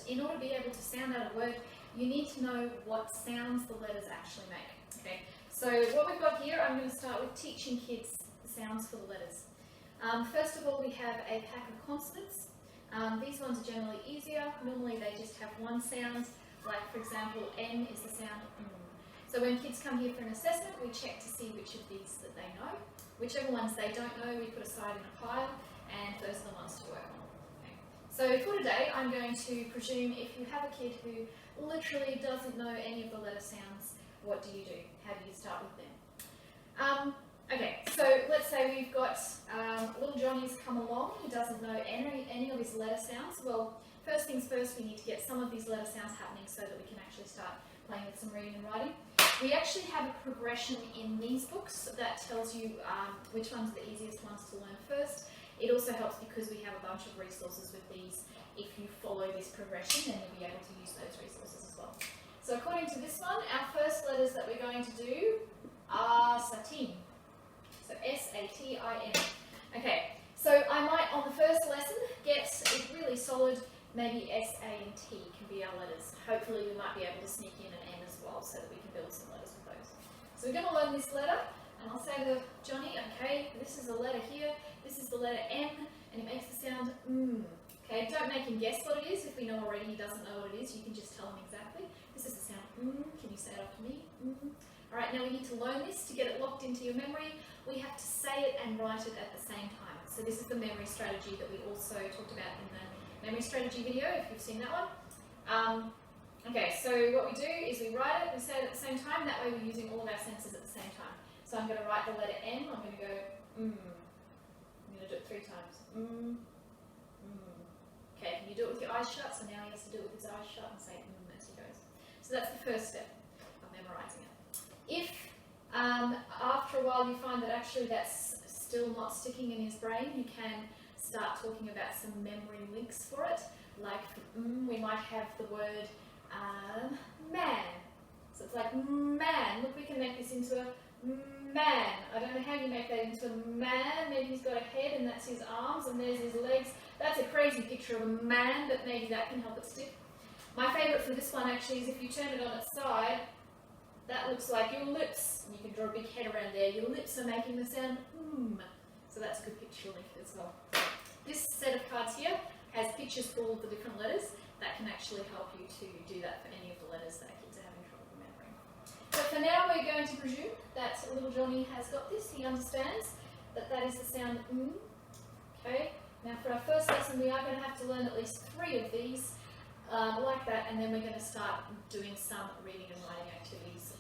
in order to be able to sound out a word, you need to know what sounds the letters actually make. Okay, so what we've got here, I'm going to start with teaching kids the sounds for the letters. First of all, we have a pack of consonants. These ones are generally easier. Normally they just have one sound, like for example, N is the sound So when kids come here for an assessment, we check to see which of these that they know. Whichever ones they don't know, we put aside in a pile, and those are the ones to work on. Okay. So for today, I'm going to presume if you have a kid who literally doesn't know any of the letter sounds, what do you do? How do you start with them? Okay, so let's say we've got little Johnny's come along, he doesn't know any of his letter sounds. Well, first things first, we need to get some of these letter sounds happening so that we can actually start playing with some reading and writing. We actually have a progression in these books that tells you which ones are the easiest ones to learn first. It also helps because we have a bunch of resources with these. If you follow this progression, then you'll be able to use those resources as well. So according to this one, our first letters that we're going to do are satin. So S-A-T-I-N. Okay, so I might on the first lesson get it really solid, maybe S, A and T can be our letters. Hopefully we might be able to sneak in an N as well so that we can build some letters with those. So we're going to learn this letter, and I'll say to Johnny, okay, this is a letter here, this is the letter M, and it makes the sound Okay, don't make him guess what it is. If we know already he doesn't know what it is, you can just tell him exactly. This is the sound Can you say it after me? Alright, now we need to learn this. To get it locked into your memory, we have to say it and write it at the same time. So this is the memory strategy that we also talked about in the memory strategy video, if you've seen that one. Okay, so what we do is we write it, we say it at the same time. That way we're using all of our senses at the same time. So I'm going to write the letter M. I'm going to go I'm going to do it 3 times. Okay, can you do it with your eyes shut? So now he has to do it with his eyes shut and say as he goes. So that's the first step of memorizing it. If after a while you find that actually that's still not sticking in his brain, you can start talking about some memory links for it. Like for we might have the word man. So it's like man. Look, we can make this into a man. I don't know how you make that into a man. Maybe he's got a head and that's his arms and there's his legs. That's a crazy picture of a man, but maybe that can help it stick. My favourite for this one actually is if you turn it on its side, that looks like your lips. And you can draw a big head around there. Your lips are making the sound So that's a good picture link as well. This set of cards here has pictures for all of the different letters that can actually help you to do that for any of the letters that kids are having trouble remembering. But for now, we're going to presume that little Johnny has got this. He understands that that is the sound Okay. Now for our first lesson, we are going to have to learn at least 3 of these like that, and then we're going to start doing some reading and writing activities